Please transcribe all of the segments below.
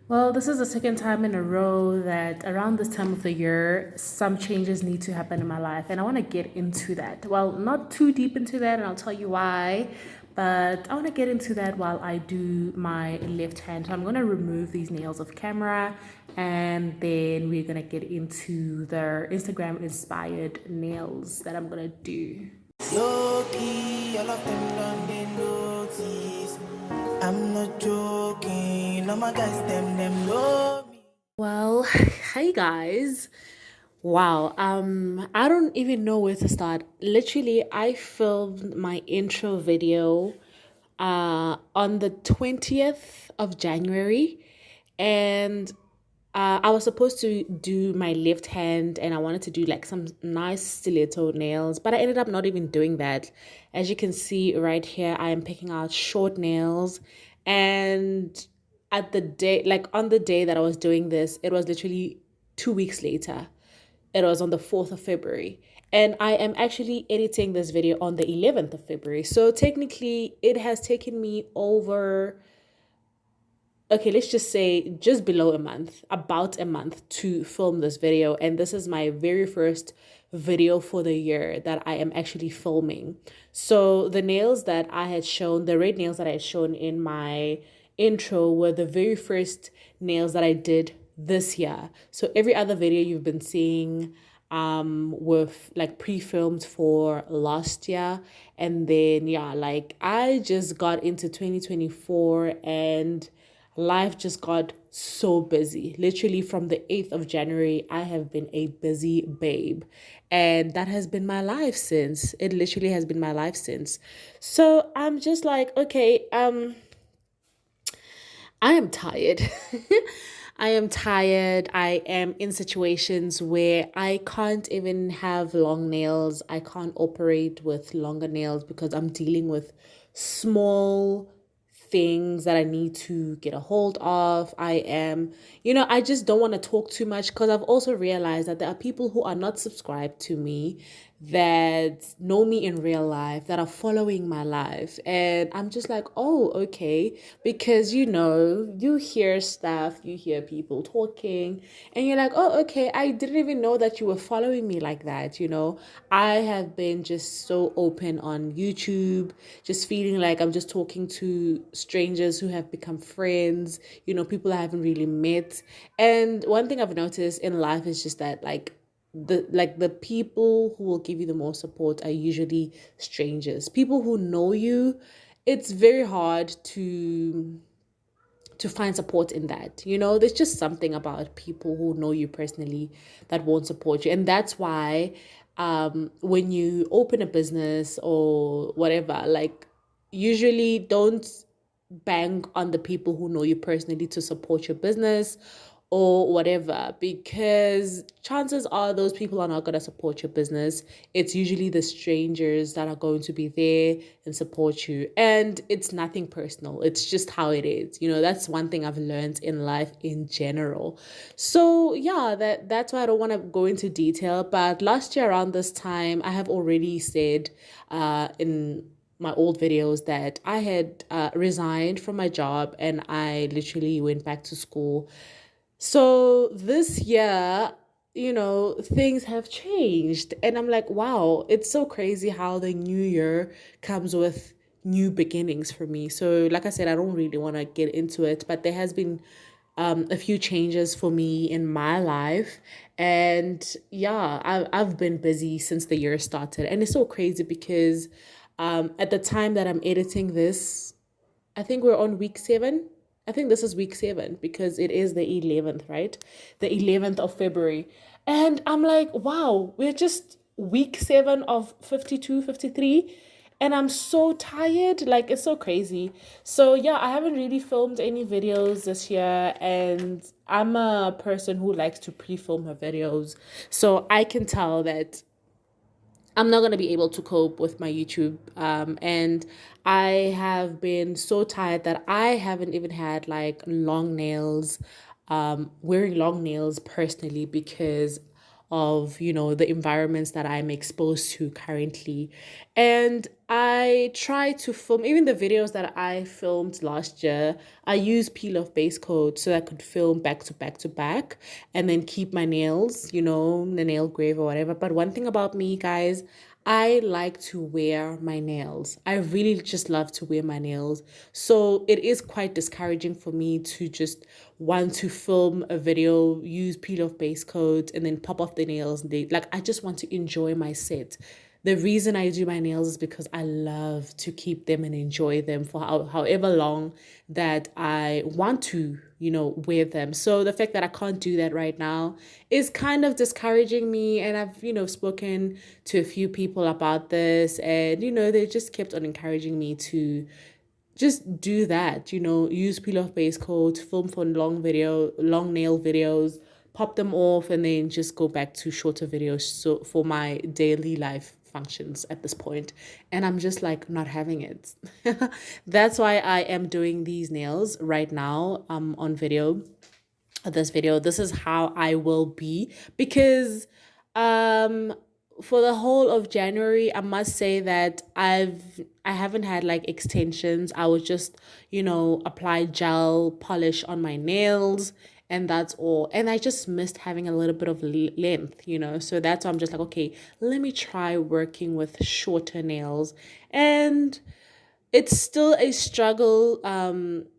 Well, this is the second time in a row that around this time of the year, some changes need to happen in my life. And I want to get into that. Well, not too deep into that, and I'll tell you why. But I want to get into that while I do my left hand. So I'm going to remove these nails off camera, and then we're going to get into the Instagram inspired nails that I'm going to do. Yogi, all of them done they notice. I'm not joking. All my guys, them know me. Well, hey guys. Wow. I don't even know where to start. Literally, I filmed my intro video on the 20th of January, and I was supposed to do my left hand and I wanted to do like some nice stiletto nails, but I ended up not even doing that. As you can see right here, I am picking out short nails. And at the day, like on the day that I was doing this, it was literally 2 weeks later. It was on the 4th of February. And I am actually editing this video on the 11th of February. So technically, it has taken me over, okay, let's just say just below a month, about a month to film this video. And this is my very first video for the year that I am actually filming. So the nails that I had shown, the red nails that I had shown in my intro were the very first nails that I did this year. So every other video you've been seeing with like pre-filmed for last year. And then yeah, like I just got into 2024 and life just got so busy. Literally from the 8th of January, I have been a busy babe. And that has been my life since. It literally has been my life since. So I'm just like, okay, I am tired. I am tired. I am in situations where I can't even have long nails. I can't operate with longer nails because I'm dealing with small things that I need to get a hold of. I just don't want to talk too much because I've also realized that there are people who are not subscribed to me that know me in real life that are following my life. And I'm just like, oh, okay. Because, you hear stuff, you hear people talking, and you're like, oh, okay, I didn't even know that you were following me like that. I have been just so open on YouTube, just feeling like I'm just talking to strangers who have become friends, people I haven't really met. And one thing I've noticed in life is just that, the people who will give you the most support are usually strangers. People who know you, it's very hard to find support in that. There's just something about people who know you personally that won't support you. And that's why when you open a business or whatever, like, usually don't bank on the people who know you personally to support your business or whatever, because chances are those people are not going to support your business. It's usually the strangers that are going to be there and support you, and it's nothing personal. It's just how it is. That's one thing I've learned in life in general. So yeah, that's why I don't want to go into detail, but last year around this time I have already said in my old videos that I had resigned from my job and I literally went back to school. So this year, things have changed. And I'm like, wow, it's so crazy how the new year comes with new beginnings for me. So, like I said, I don't really want to get into it, but there has been a few changes for me in my life. And yeah, I've been busy since the year started. And it's so crazy because at the time that I'm editing this, I think we're on week 7. I think this is week 7 because it is the 11th, right? The 11th of February. And I'm like, wow, we're just week 7 of 52, 53. And I'm so tired. Like, it's so crazy. So, yeah, I haven't really filmed any videos this year. And I'm a person who likes to pre-film her videos. So I can tell that I'm not going to be able to cope with my YouTube. And I have been so tired that I haven't even had like long nails, wearing long nails personally because of, the environments that I'm exposed to currently. And I try to film, even the videos that I filmed last year, I use peel off base coat so I could film back to back to back and then keep my nails, the nail grave or whatever. But one thing about me, guys, I like to wear my nails. I really just love to wear my nails. So it is quite discouraging for me to just want to film a video, use peel off base coat, and then pop off the nails. I just want to enjoy my set. The reason I do my nails is because I love to keep them and enjoy them for however long that I want to, wear them. So the fact that I can't do that right now is kind of discouraging me. And I've, spoken to a few people about this, and, they just kept on encouraging me to just do that, use peel off base coat, film for long nail videos, pop them off, and then just go back to shorter videos. So for my daily life functions at this point, and I'm just like not having it. That's why I am doing these nails right now on video. This is how I will be, because um for the whole of January, I must say that I haven't had like extensions. I would just, apply gel polish on my nails, and that's all. And I just missed having a little bit of length, So that's why I'm just like, okay, let me try working with shorter nails. And it's still a struggle,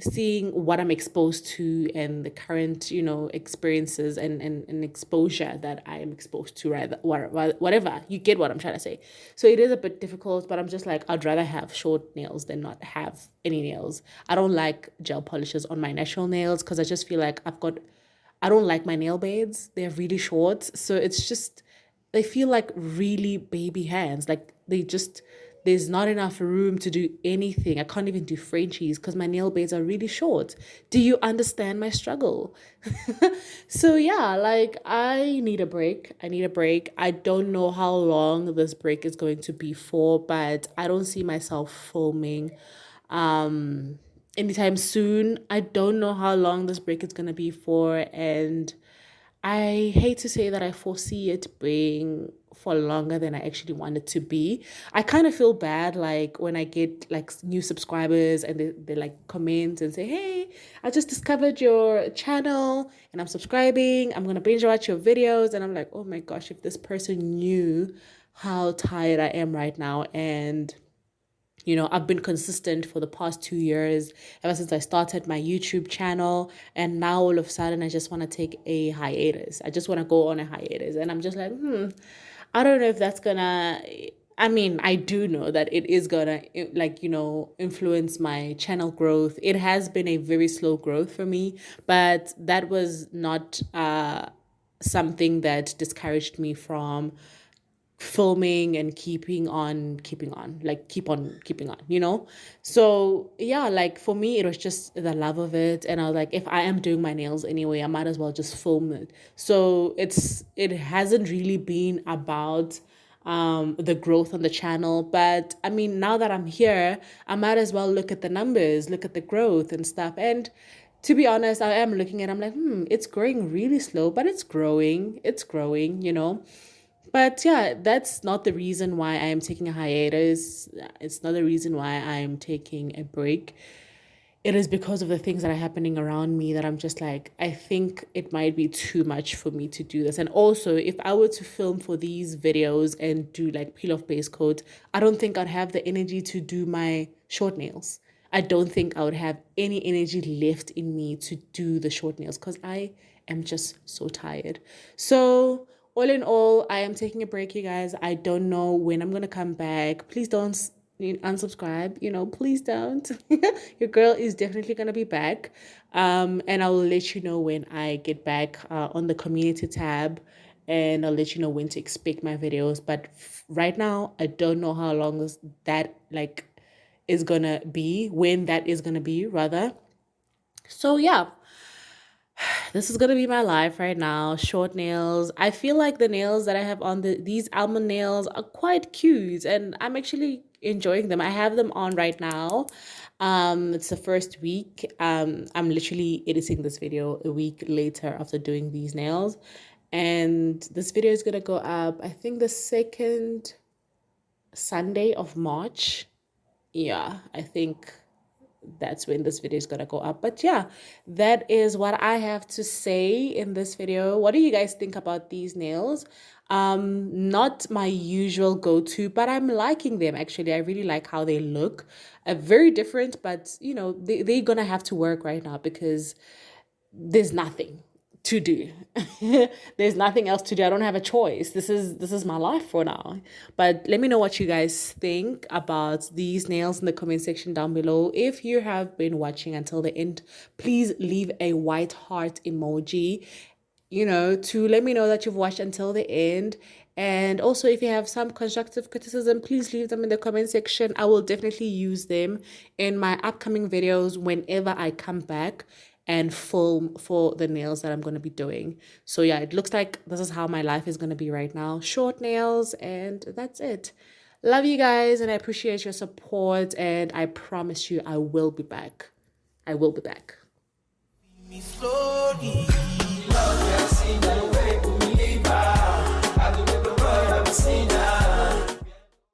seeing what I'm exposed to and the current, experiences and exposure that I am exposed to, right? Whatever, you get what I'm trying to say. So it is a bit difficult, but I'm just like, I'd rather have short nails than not have any nails. I don't like gel polishes on my natural nails because I just feel like I don't like my nail beds. They're really short. So it's just, they feel like really baby hands. Like there's not enough room to do anything. I can't even do Frenchies because my nail beds are really short. Do you understand my struggle? So yeah, like I need a break. I don't know how long this break is going to be for, but I don't see myself filming anytime soon. I don't know how long this break is going to be for, and I hate to say that I foresee it being for longer than I actually want it to be. I kind of feel bad like when I get like new subscribers and they like comment and say, hey, I just discovered your channel and I'm subscribing. I'm going to binge watch your videos. And I'm like, oh my gosh, if this person knew how tired I am right now. And I've been consistent for the past 2 years, ever since I started my YouTube channel. And now all of a sudden, I just want to take a hiatus. I just want to go on a hiatus. And I'm just like, I don't know if that's gonna, I mean, I do know that it is gonna, like, influence my channel growth. It has been a very slow growth for me, but that was not something that discouraged me from filming and keeping on, like keep on keeping on. So yeah, like for me it was just the love of it, and I was like, if I am doing my nails anyway, I might as well just film it. So it hasn't really been about the growth on the channel, but I mean, now that I'm here, I might as well look at the numbers, look at the growth and stuff. And to be honest, I am looking at, I'm like, it's growing really slow, but it's growing. But yeah, that's not the reason why I am taking a hiatus. It's not the reason why I'm taking a break. It is because of the things that are happening around me that I'm just like, I think it might be too much for me to do this. And also, if I were to film for these videos and do like peel off base coat, I don't think I'd have the energy to do my short nails. I don't think I would have any energy left in me to do the short nails because I am just so tired. So, all in all, I am taking a break, you guys. I don't know when I'm going to come back. Please don't unsubscribe, please don't. Your girl is definitely going to be back. And I'll let you know when I get back on the community tab, and I'll let you know when to expect my videos. But right now, I don't know how long that like is gonna be, when that is gonna be rather. So yeah, this is gonna be my life right now. Short nails. I feel like the nails that I have on these almond nails are quite cute, and I'm actually enjoying them. I have them on right now. It's the first week. I'm literally editing this video a week later after doing these nails. And this video is gonna go up, I think, the second Sunday of March. Yeah, I think that's when this video is gonna go up. But yeah, that is what I have to say in this video. What do you guys think about these nails? Not my usual go-to, but I'm liking them actually. I really like how they look. Very different, but you know, they're gonna have to work right now because there's nothing to do. There's nothing else to do. I don't have a choice. This is my life for now. But let me know what you guys think about these nails in the comment section down below. If you have been watching until the end, please leave a white heart emoji, you know, to let me know that you've watched until the end. And also, if you have some constructive criticism, please leave them in the comment section. I will definitely use them in my upcoming videos whenever I come back and film for the nails that I'm going to be doing. So yeah, it looks like this is how my life is going to be right now. Short nails, and that's it. Love you guys, and I appreciate your support, and I promise you I will be back. I will be back.